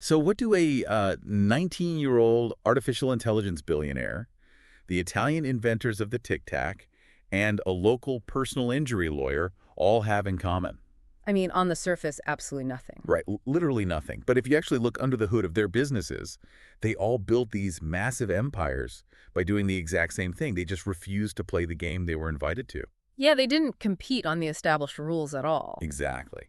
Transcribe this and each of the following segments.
So what do a 19-year-old artificial intelligence billionaire, the Italian inventors of the Tic Tac, and a local personal injury lawyer all have in common? I mean, on the surface, absolutely nothing. Right, literally nothing. But if you actually look under the hood of their businesses, they all built these massive empires by doing the exact same thing. They just refused to play the game they were invited to. Yeah, they didn't compete on the established rules at all. Exactly.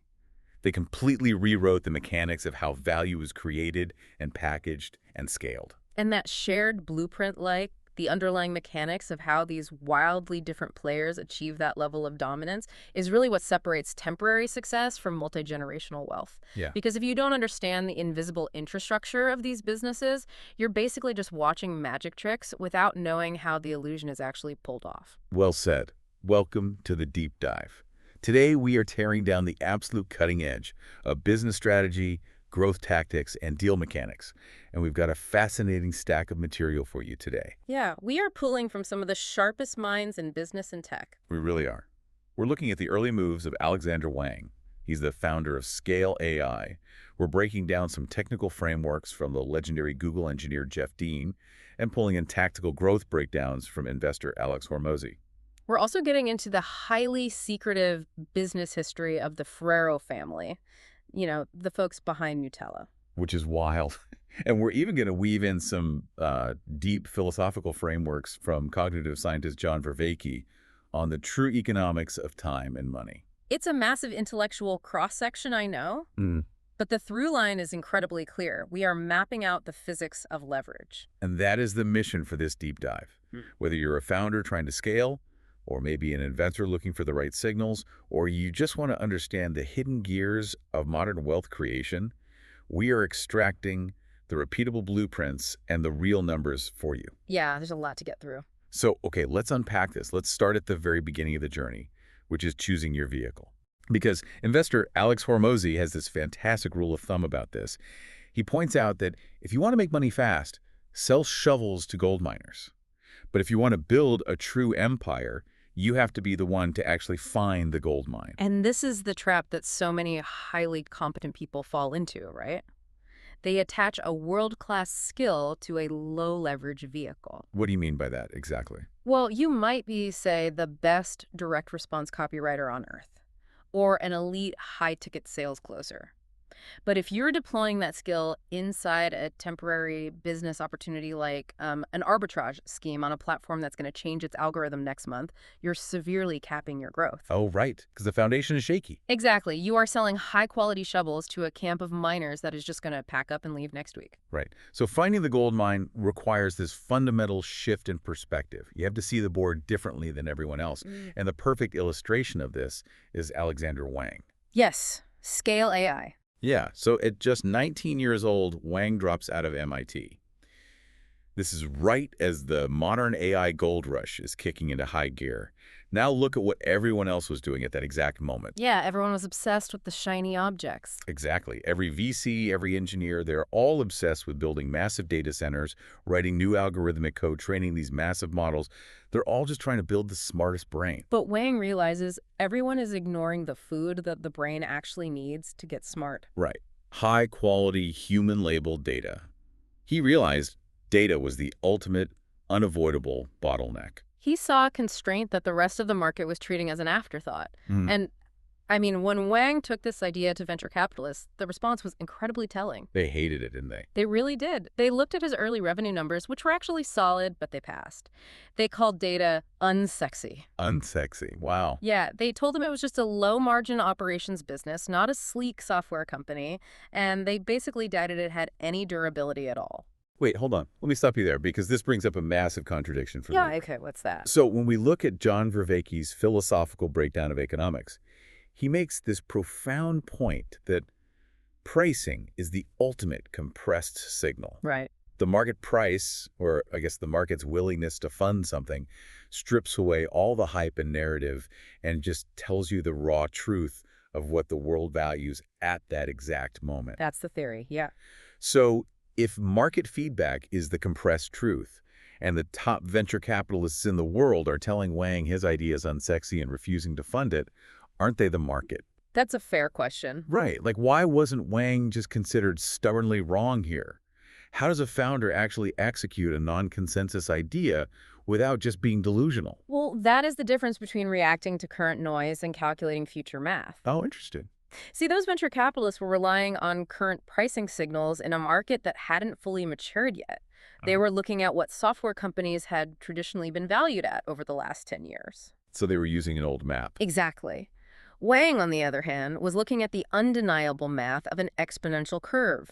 They completely rewrote the mechanics of how value is created and packaged and scaled. And that shared blueprint, like the underlying mechanics of how these wildly different players achieve that level of dominance, is really what separates temporary success from multi-generational wealth. Yeah. Because if you don't understand the invisible infrastructure of these businesses, you're basically just watching magic tricks without knowing how the illusion is actually pulled off. Well said. Welcome to the deep dive. Today, we are tearing down the absolute cutting edge of business strategy, growth tactics, and deal mechanics. And we've got a fascinating stack of material for you today. Yeah, we are pulling from some of the sharpest minds in business and tech. We really are. We're looking at the early moves of Alexander Wang. He's the founder of Scale AI. We're breaking down some technical frameworks from the legendary Google engineer Jeff Dean and pulling in tactical growth breakdowns from investor Alex Hormozy. We're also getting into the highly secretive business history of the Ferrero family, the folks behind Nutella. Which is wild. And we're even going to weave in some deep philosophical frameworks from cognitive scientist John Vervaeke on the true economics of time and money. It's a massive intellectual cross-section, I know, but the through line is incredibly clear. We are mapping out the physics of leverage. And that is the mission for this deep dive. Whether you're a founder trying to scale, or maybe an inventor looking for the right signals, or you just want to understand the hidden gears of modern wealth creation, we are extracting the repeatable blueprints and the real numbers for you. Yeah, there's a lot to get through. So, okay, let's unpack this. Let's start at the very beginning of the journey, which is choosing your vehicle. Because investor Alex Hormozy has this fantastic rule of thumb about this. He points out that if you want to make money fast, sell shovels to gold miners. But if you want to build a true empire, you have to be the one to actually find the gold mine. And this is the trap that so many highly competent people fall into, right? They attach a world-class skill to a low-leverage vehicle. What do you mean by that exactly? Well, you might be, say, the best direct response copywriter on earth, or an elite high-ticket sales closer. But if you're deploying that skill inside a temporary business opportunity like an arbitrage scheme on a platform that's going to change its algorithm next month, you're severely capping your growth. Oh, right, because the foundation is shaky. Exactly. You are selling high-quality shovels to a camp of miners that is just going to pack up and leave next week. Right. So finding the gold mine requires this fundamental shift in perspective. You have to see the board differently than everyone else. And the perfect illustration of this is Alexander Wang. Yes. Scale AI. Yeah, so at just 19 years old, Wang drops out of MIT. This is right as the modern AI gold rush is kicking into high gear. Now look at what everyone else was doing at that exact moment. Yeah, everyone was obsessed with the shiny objects. Exactly. Every VC, every engineer, they're all obsessed with building massive data centers, writing new algorithmic code, training these massive models. They're all just trying to build the smartest brain. But Wang realizes everyone is ignoring the food that the brain actually needs to get smart. Right. High-quality, human-labeled data. He realized data was the ultimate, unavoidable bottleneck. He saw a constraint that the rest of the market was treating as an afterthought. And, I mean, when Wang took this idea to venture capitalists, the response was incredibly telling. They hated it, didn't they? They really did. They looked at his early revenue numbers, which were actually solid, but they passed. They called data unsexy. Unsexy. Wow. Yeah, they told him it was just a low-margin operations business, not a sleek software company, and they basically doubted it had any durability at all. Wait, hold on. Let me stop you there because this brings up a massive contradiction for me. Yeah, okay, what's that? So when we look at John Vervaeke's philosophical breakdown of economics, he makes this profound point that pricing is the ultimate compressed signal. Right. The market price, or I guess the market's willingness to fund something, strips away all the hype and narrative and just tells you the raw truth of what the world values at that exact moment. That's the theory, yeah. So if market feedback is the compressed truth, and the top venture capitalists in the world are telling Wang his idea is unsexy and refusing to fund it, aren't they the market? That's a fair question. Right. Like, why wasn't Wang just considered stubbornly wrong here? How does a founder actually execute a non-consensus idea without just being delusional? Well, that is the difference between reacting to current noise and calculating future math. Oh, interesting. See, those venture capitalists were relying on current pricing signals in a market that hadn't fully matured yet. They Uh, were looking at what software companies had traditionally been valued at over the last 10 years. so they were using an old map. Exactly. Wang, on the other hand, was looking at the undeniable math of an exponential curve.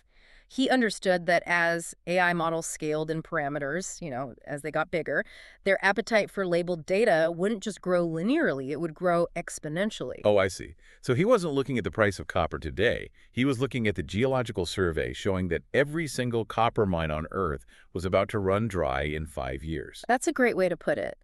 He understood that as AI models scaled in parameters, as they got bigger, their appetite for labeled data wouldn't just grow linearly, it would grow exponentially. Oh, I see. So he wasn't looking at the price of copper today. He was looking at the geological survey showing that every single copper mine on Earth was about to run dry in 5 years. That's a great way to put it.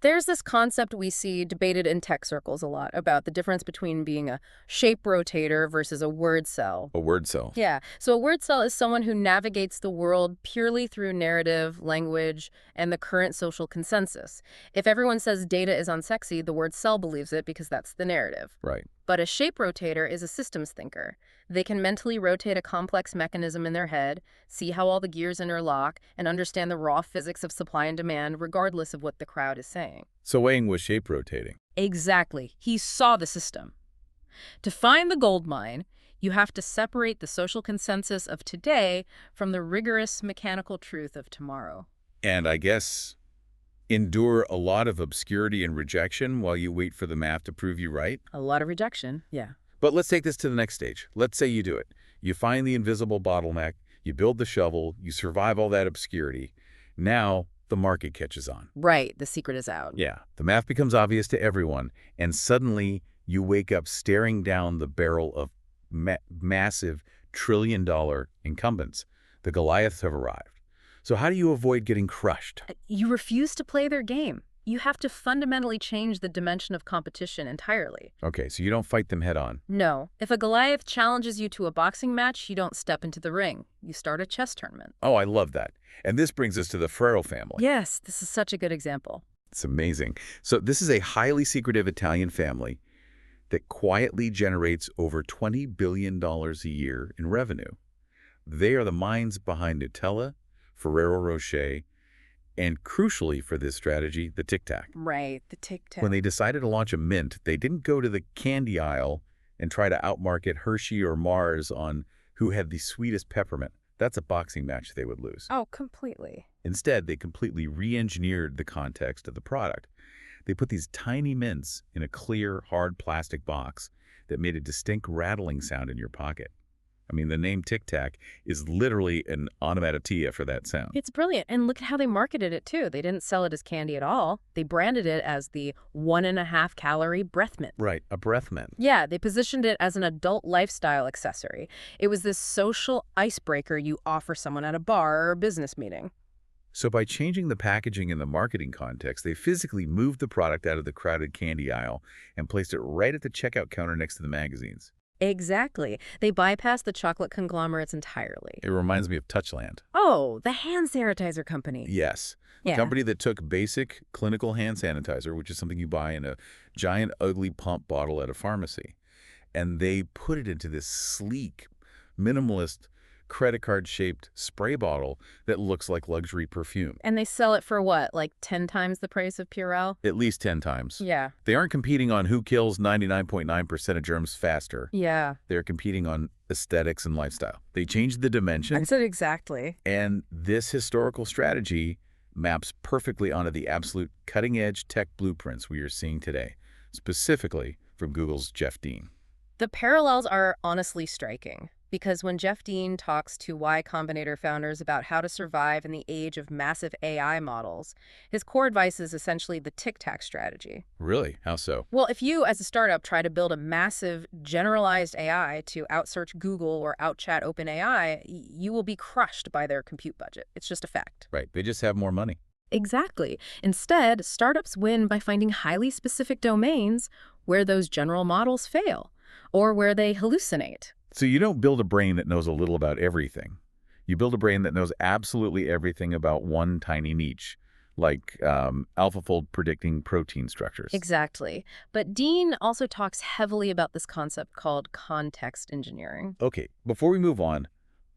There's this concept we see debated in tech circles a lot about the difference between being a shape rotator versus a word cell. A word cell. Yeah, so a word cell is someone who navigates the world purely through narrative, language, and the current social consensus. If everyone says data is unsexy, the word cell believes it because that's the narrative. Right. But a shape rotator is a systems thinker. They can mentally rotate a complex mechanism in their head, see how all the gears interlock, and understand the raw physics of supply and demand regardless of what the crowd is saying. So Wang was shape rotating. Exactly. He saw the system. To find the gold mine, you have to separate the social consensus of today from the rigorous mechanical truth of tomorrow. And I guess endure a lot of obscurity and rejection while you wait for the math to prove you right. A lot of rejection, yeah. But let's take this to the next stage. Let's say you do it. You find the invisible bottleneck, you build the shovel, you survive all that obscurity. Now the market catches on. Right, the secret is out. Yeah, the math becomes obvious to everyone, and suddenly you wake up staring down the barrel of massive trillion-dollar incumbents. The Goliaths have arrived. So how do you avoid getting crushed? You refuse to play their game. You have to fundamentally change the dimension of competition entirely. Okay, so you don't fight them head on. No, if a Goliath challenges you to a boxing match, you don't step into the ring. You start a chess tournament. Oh, I love that. And this brings us to the Ferrero family. Yes, this is such a good example. It's amazing. So this is a highly secretive Italian family that quietly generates over $20 billion a year in revenue. They are the minds behind Nutella, Ferrero Rocher, and crucially for this strategy, the Tic Tac. Right, the tic-tac. When they decided to launch a mint, they didn't go to the candy aisle and try to outmarket Hershey or Mars on who had the sweetest peppermint. That's a boxing match they would lose. Oh, completely. Instead, they completely re-engineered the context of the product. They put these tiny mints in a clear, hard plastic box that made a distinct rattling sound in your pocket. I mean, the name Tic Tac is literally an onomatopoeia for that sound. It's brilliant. And look at how they marketed it, too. They didn't sell it as candy at all. They branded it as the 1.5 calorie breath mint. Right, a breath mint. Yeah, they positioned it as an adult lifestyle accessory. It was this social icebreaker you offer someone at a bar or a business meeting. So by changing the packaging and the marketing context, they physically moved the product out of the crowded candy aisle and placed it right at the checkout counter next to the magazines. Exactly. They bypassed the chocolate conglomerates entirely. It reminds me of Touchland. Oh, the hand sanitizer company. Yes. The Yeah. company that took basic clinical hand sanitizer, which is something you buy in a giant, ugly pump bottle at a pharmacy, and they put it into this sleek, minimalist, credit card-shaped spray bottle that looks like luxury perfume. And they sell it for what, like 10 times the price of Purell? At least 10 times. Yeah. They aren't competing on who kills 99.9% of germs faster. Yeah. They're competing on aesthetics and lifestyle. They changed the dimension, said exactly. and this historical strategy maps perfectly onto the absolute cutting-edge tech blueprints we are seeing today, specifically from Google's Jeff Dean. The parallels are honestly striking. Because when Jeff Dean talks to Y Combinator founders about how to survive in the age of massive AI models, his core advice is essentially the tic-tac strategy. Really? How so? Well, if you, as a startup, try to build a massive, generalized AI to outsearch Google or outchat OpenAI, you will be crushed by their compute budget. It's just a fact. Right. They just have more money. Exactly. Instead, startups win by finding highly specific domains where those general models fail, or where they hallucinate. So you don't build a brain that knows a little about everything. You build a brain that knows absolutely everything about one tiny niche, like AlphaFold predicting protein structures. Exactly. But Dean also talks heavily about this concept called context engineering. Okay, before we move on,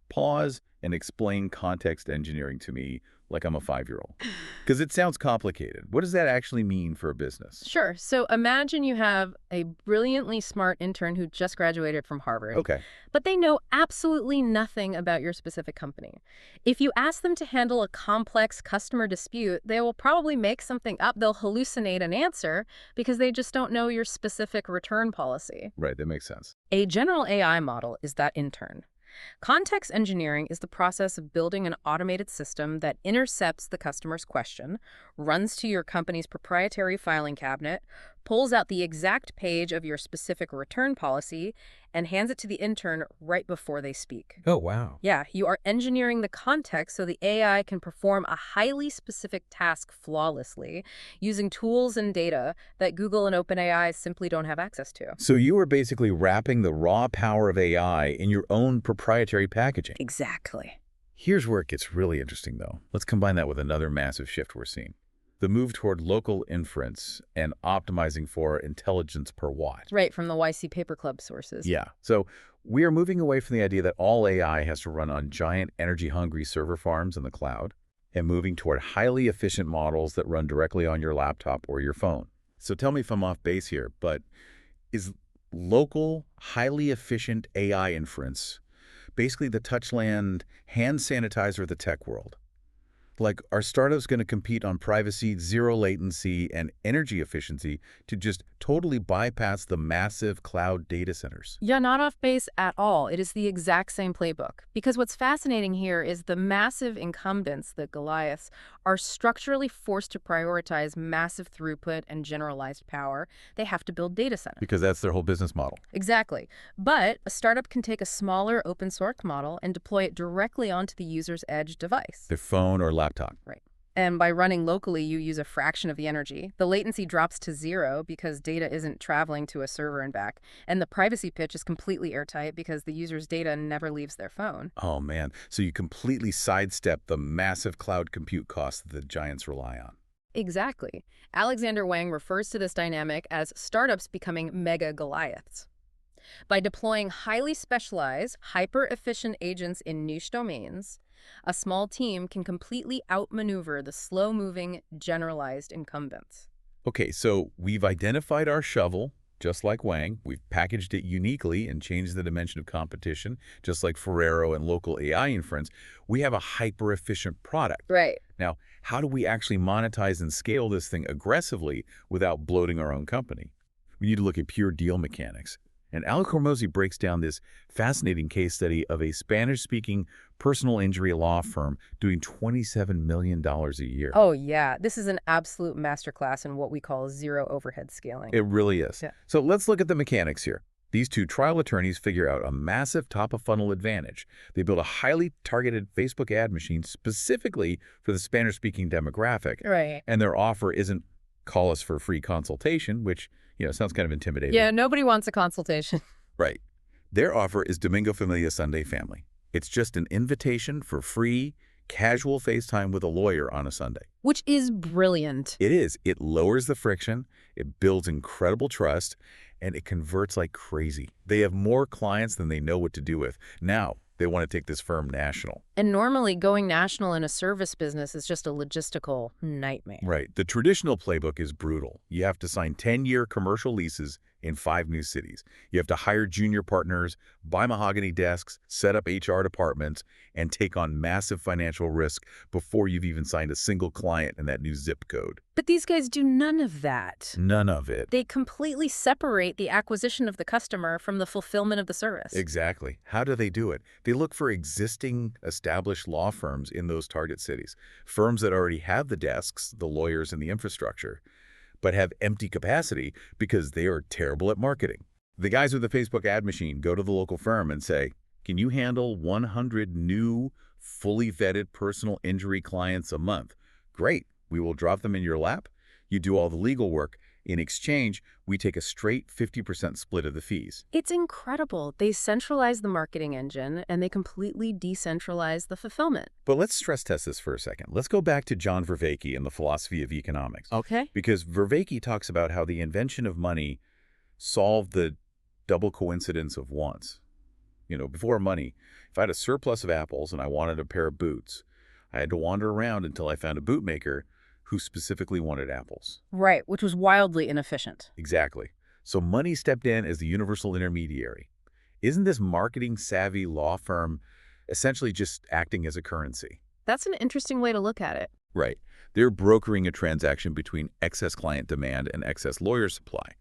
pause and explain context engineering to me like I'm a 5-year-old. Because it sounds complicated. What does that actually mean for a business? Sure. So imagine you have a brilliantly smart intern who just graduated from Harvard, Okay. but they know absolutely nothing about your specific company. If you ask them to handle a complex customer dispute, they will probably make something up. They'll hallucinate an answer because they just don't know your specific return policy. Right, that makes sense. A general AI model is that intern. Context engineering is the process of building an automated system that intercepts the customer's question, runs to your company's proprietary filing cabinet, pulls out the exact page of your specific return policy, and hands it to the intern right before they speak. Oh, wow. Yeah, you are engineering the context so the AI can perform a highly specific task flawlessly using tools and data that Google and OpenAI simply don't have access to. So you are basically wrapping the raw power of AI in your own proprietary packaging. Exactly. Here's where it gets really interesting, though. Let's combine that with another massive shift we're seeing. The move toward local inference and optimizing for intelligence per watt. Right, from the YC Paper Club sources. Yeah. So we are moving away from the idea that all AI has to run on giant energy-hungry server farms in the cloud and moving toward highly efficient models that run directly on your laptop or your phone. So tell me if I'm off base here, but is local, highly efficient AI inference basically the touchland hand sanitizer of the tech world? Like, are startups going to compete on privacy, zero latency, and energy efficiency to just totally bypass the massive cloud data centers? Yeah, not off base at all. It is the exact same playbook. Because what's fascinating here is the massive incumbents, the Goliaths, are structurally forced to prioritize massive throughput and generalized power. They have to build data centers. Because that's their whole business model. Exactly. But a startup can take a smaller open source model and deploy it directly onto the user's edge device. Their phone or laptop. Right. And by running locally, you use a fraction of the energy. The latency drops to zero because data isn't traveling to a server and back. And the privacy pitch is completely airtight because the user's data never leaves their phone. Oh, man. So you completely sidestep the massive cloud compute costs that the giants rely on. Exactly. Alexander Wang refers to this dynamic as startups becoming mega Goliaths. By deploying highly specialized, hyper-efficient agents in niche domains, a small team can completely outmaneuver the slow-moving, generalized incumbents. Okay, so we've identified our shovel, just like Wang. We've packaged it uniquely and changed the dimension of competition, just like Ferrero and local AI inference. We have a hyper-efficient product. Right. Now, how do we actually monetize and scale this thing aggressively without bloating our own company? We need to look at pure deal mechanics. And Alex Hormozi breaks down this fascinating case study of a Spanish-speaking personal injury law firm doing $27 million a year. Oh, yeah. This is an absolute masterclass in what we call zero overhead scaling. It really is. Yeah. So let's look at the mechanics here. These two trial attorneys figure out a massive top-of-funnel advantage. They build a highly targeted Facebook ad machine specifically for the Spanish-speaking demographic. Right. And their offer isn't call us for a free consultation, which, sounds kind of intimidating. Yeah, nobody wants a consultation. Right. Their offer is Domingo Familia Sunday Family. It's just an invitation for free, casual FaceTime with a lawyer on a Sunday. Which is brilliant. It is. It lowers the friction, it builds incredible trust, and it converts like crazy. They have more clients than they know what to do with. Now, they want to take this firm national. And normally going national in a service business is just a logistical nightmare. Right. The traditional playbook is brutal. You have to sign 10-year commercial leases in 5 new cities. You have to hire junior partners, buy mahogany desks, set up HR departments, and take on massive financial risk before you've even signed a single client in that new zip code. But these guys do none of that. None of it. They completely separate the acquisition of the customer from the fulfillment of the service. Exactly. How do they do it? They look for existing established law firms in those target cities, firms that already have the desks, the lawyers, and the infrastructure, but have empty capacity because they are terrible at marketing. The guys with the Facebook ad machine go to the local firm and say, can you handle 100 new, fully vetted personal injury clients a month? Great. We will drop them in your lap. You do all the legal work, In exchange, we take a straight 50% split of the fees. It's incredible. They centralize the marketing engine and they completely decentralize the fulfillment. But let's stress test this for a second. Let's go back to John Vervaeke and the philosophy of economics. Okay. Because Vervaeke talks about how the invention of money solved the double coincidence of wants. Before money, if I had a surplus of apples and I wanted a pair of boots, I had to wander around until I found a bootmaker who specifically wanted apples. Right, which was wildly inefficient. Exactly. So money stepped in as the universal intermediary. Isn't this marketing-savvy law firm essentially just acting as a currency? That's an interesting way to look at it. Right. They're brokering a transaction between excess client demand and excess lawyer supply.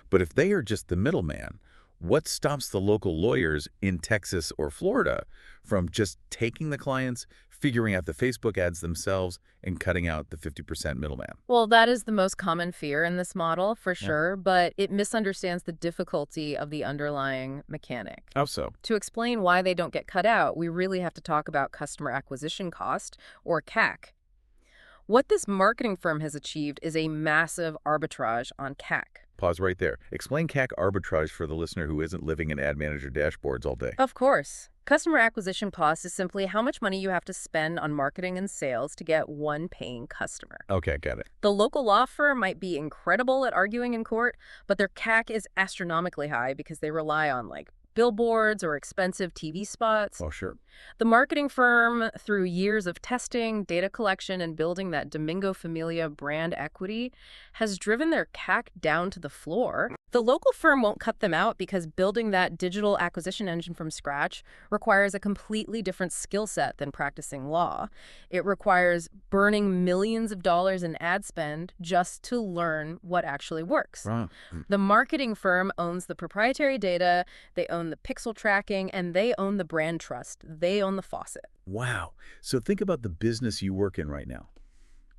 But if they are just the middleman, what stops the local lawyers in Texas or Florida from just taking the clients, figuring out the Facebook ads themselves, and cutting out the 50% middleman? Well, that is the most common fear in this model, for sure, but it misunderstands the difficulty of the underlying mechanic. How so? To explain why they don't get cut out, we really have to talk about customer acquisition cost, or CAC. What this marketing firm has achieved is a massive arbitrage on CAC. Pause right there. Explain CAC arbitrage for the listener who isn't living in ad manager dashboards all day. Of course. Customer acquisition cost is simply how much money you have to spend on marketing and sales to get one paying customer. Okay, got it. The local law firm might be incredible at arguing in court, but their CAC is astronomically high because they rely on billboards or expensive TV spots. Oh, sure. The marketing firm, through years of testing, data collection, and building that Domingo Familia brand equity, has driven their CAC down to the floor. The local firm won't cut them out because building that digital acquisition engine from scratch requires a completely different skill set than practicing law. It requires burning millions of dollars in ad spend just to learn what actually works. Right. The marketing firm owns the proprietary data, they own the pixel tracking, and they own the brand trust. They own the faucet. Wow. So think about the business you work in right now.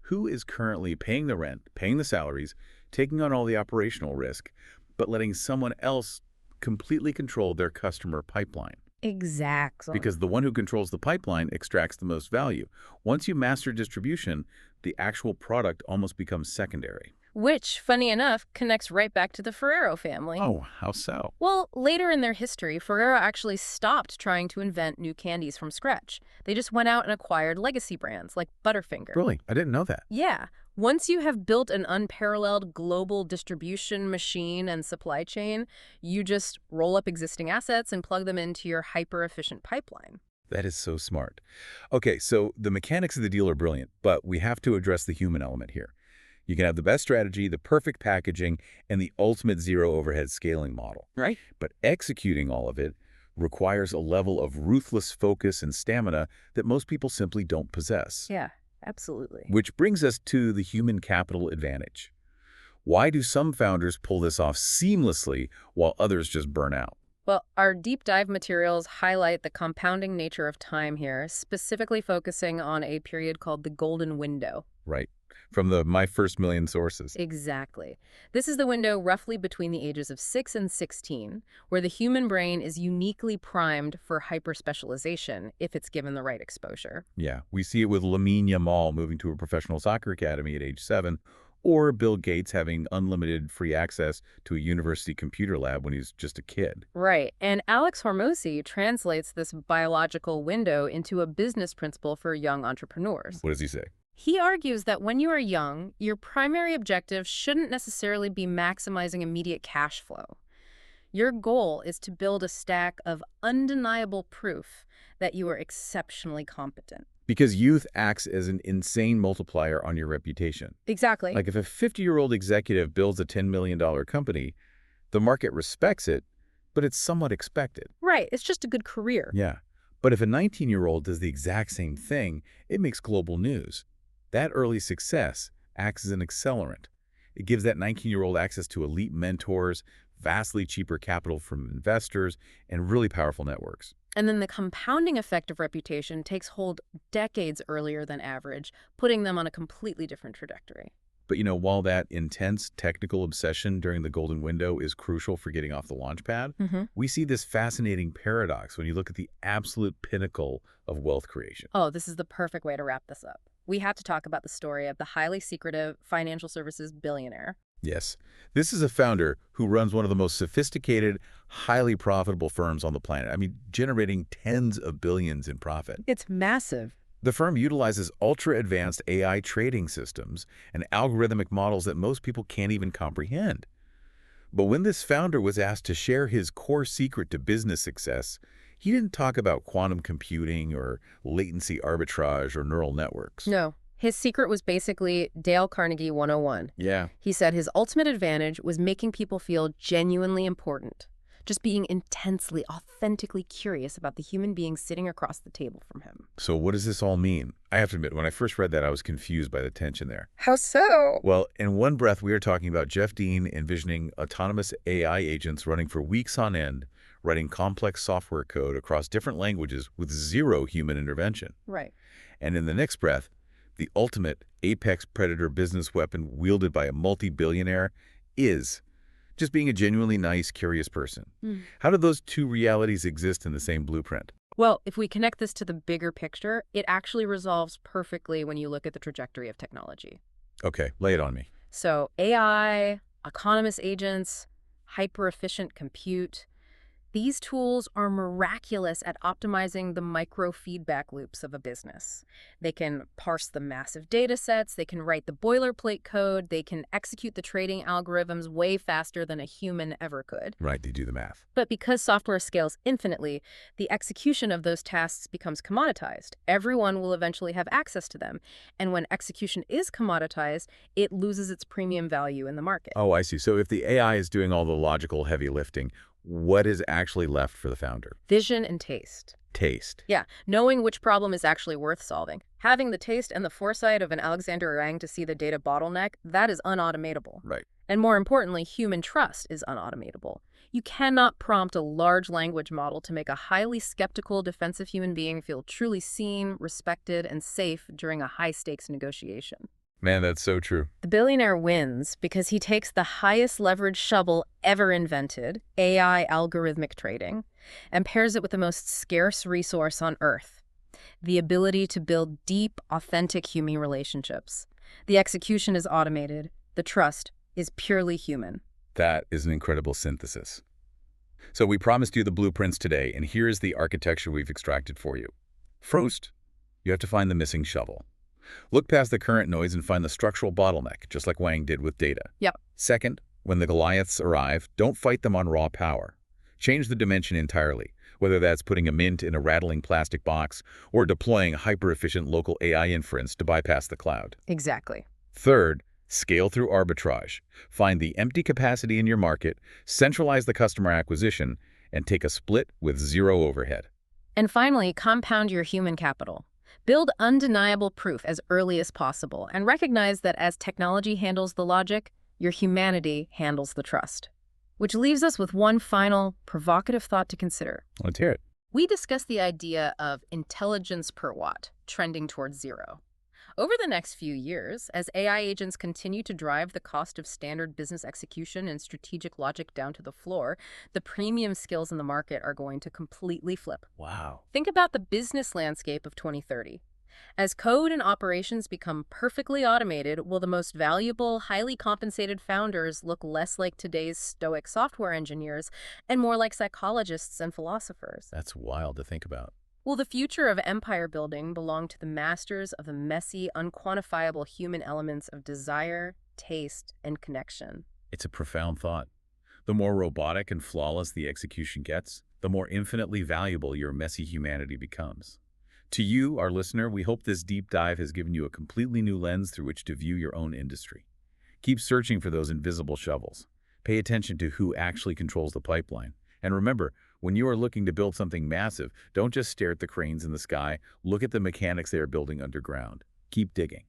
Who is currently paying the rent, paying the salaries, taking on all the operational risk, but letting someone else completely control their customer pipeline? Exactly. Because the one who controls the pipeline extracts the most value. Once you master distribution, the actual product almost becomes secondary. Which, funny enough, connects right back to the Ferrero family. Oh, how so? Well, later in their history, Ferrero actually stopped trying to invent new candies from scratch. They just went out and acquired legacy brands like Butterfinger. Really? I didn't know that. Yeah. Once you have built an unparalleled global distribution machine and supply chain, you just roll up existing assets and plug them into your hyper-efficient pipeline. That is so smart. Okay, so the mechanics of the deal are brilliant, but we have to address the human element here. You can have the best strategy, the perfect packaging, and the ultimate zero overhead scaling model. Right. But executing all of it requires a level of ruthless focus and stamina that most people simply don't possess. Yeah, absolutely. Which brings us to the human capital advantage. Why do some founders pull this off seamlessly while others just burn out? Well, our deep dive materials highlight the compounding nature of time here, specifically focusing on a period called the golden window. Right. From the My First Million sources. Exactly. This is the window roughly between the ages of 6 and 16, where the human brain is uniquely primed for hyperspecialization if it's given the right exposure. Yeah, we see it with Lamine Yamal moving to a professional soccer academy at age 7, or Bill Gates having unlimited free access to a university computer lab when he's just a kid. Right. And Alex Hormozi translates this biological window into a business principle for young entrepreneurs. What does he say? He argues that when you are young, your primary objective shouldn't necessarily be maximizing immediate cash flow. Your goal is to build a stack of undeniable proof that you are exceptionally competent. Because youth acts as an insane multiplier on your reputation. Exactly. Like if a 50-year-old executive builds a $10 million company, the market respects it, but it's somewhat expected. Right. It's just a good career. Yeah. But if a 19-year-old does the exact same thing, it makes global news. That early success acts as an accelerant. It gives that 19-year-old access to elite mentors, vastly cheaper capital from investors, and really powerful networks. And then the compounding effect of reputation takes hold decades earlier than average, putting them on a completely different trajectory. But while that intense technical obsession during the golden window is crucial for getting off the launch pad, we see this fascinating paradox when you look at the absolute pinnacle of wealth creation. Oh, this is the perfect way to wrap this up. We have to talk about the story of the highly secretive financial services billionaire. Yes. This is a founder who runs one of the most sophisticated, highly profitable firms on the planet. I mean, generating tens of billions in profit. It's massive. The firm utilizes ultra-advanced AI trading systems and algorithmic models that most people can't even comprehend. But when this founder was asked to share his core secret to business success, he didn't talk about quantum computing or latency arbitrage or neural networks. No. His secret was basically Dale Carnegie 101. Yeah. He said his ultimate advantage was making people feel genuinely important, just being intensely, authentically curious about the human being sitting across the table from him. So what does this all mean? I have to admit, when I first read that, I was confused by the tension there. How so? Well, in one breath, we are talking about Jeff Dean envisioning autonomous AI agents running for weeks on end, writing complex software code across different languages with zero human intervention. Right. And in the next breath, the ultimate apex predator business weapon wielded by a multi-billionaire is just being a genuinely nice, curious person. How do those two realities exist in the same blueprint? Well, if we connect this to the bigger picture, it actually resolves perfectly when you look at the trajectory of technology. Okay, lay it on me. So AI, autonomous agents, hyper-efficient compute, these tools are miraculous at optimizing the micro-feedback loops of a business. They can parse the massive data sets, they can write the boilerplate code, they can execute the trading algorithms way faster than a human ever could. Right, they do the math. But because software scales infinitely, the execution of those tasks becomes commoditized. Everyone will eventually have access to them. And when execution is commoditized, it loses its premium value in the market. Oh, I see. So if the AI is doing all the logical heavy lifting, what is actually left for the founder? Vision and taste. Taste. Yeah, knowing which problem is actually worth solving. Having the taste and the foresight of an Alexander Yang to see the data bottleneck, that is unautomatable. Right. And more importantly, human trust is unautomatable. You cannot prompt a large language model to make a highly skeptical, defensive human being feel truly seen, respected, and safe during a high-stakes negotiation. Man, that's so true. The billionaire wins because he takes the highest leverage shovel ever invented, AI algorithmic trading, and pairs it with the most scarce resource on Earth, the ability to build deep, authentic human relationships. The execution is automated. The trust is purely human. That is an incredible synthesis. So we promised you the blueprints today, and here's the architecture we've extracted for you. First, you have to find the missing shovel. Look past the current noise and find the structural bottleneck, just like Wang did with data. Yep. Second, when the Goliaths arrive, don't fight them on raw power. Change the dimension entirely, whether that's putting a mint in a rattling plastic box or deploying hyper-efficient local AI inference to bypass the cloud. Exactly. Third, scale through arbitrage. Find the empty capacity in your market, centralize the customer acquisition, and take a split with zero overhead. And finally, compound your human capital. Build undeniable proof as early as possible and recognize that as technology handles the logic, your humanity handles the trust. Which leaves us with one final, provocative thought to consider. Let's hear it. We discussed the idea of intelligence per watt, trending towards zero. Over the next few years, as AI agents continue to drive the cost of standard business execution and strategic logic down to the floor, the premium skills in the market are going to completely flip. Wow. Think about the business landscape of 2030. As code and operations become perfectly automated, will the most valuable, highly compensated founders look less like today's stoic software engineers and more like psychologists and philosophers? That's wild to think about. Will the future of empire building belong to the masters of the messy, unquantifiable human elements of desire, taste, and connection? It's a profound thought. The more robotic and flawless the execution gets, the more infinitely valuable your messy humanity becomes. To you, our listener, we hope this deep dive has given you a completely new lens through which to view your own industry. Keep searching for those invisible shovels. Pay attention to who actually controls the pipeline. And remember, when you are looking to build something massive, don't just stare at the cranes in the sky. Look at the mechanics they are building underground. Keep digging.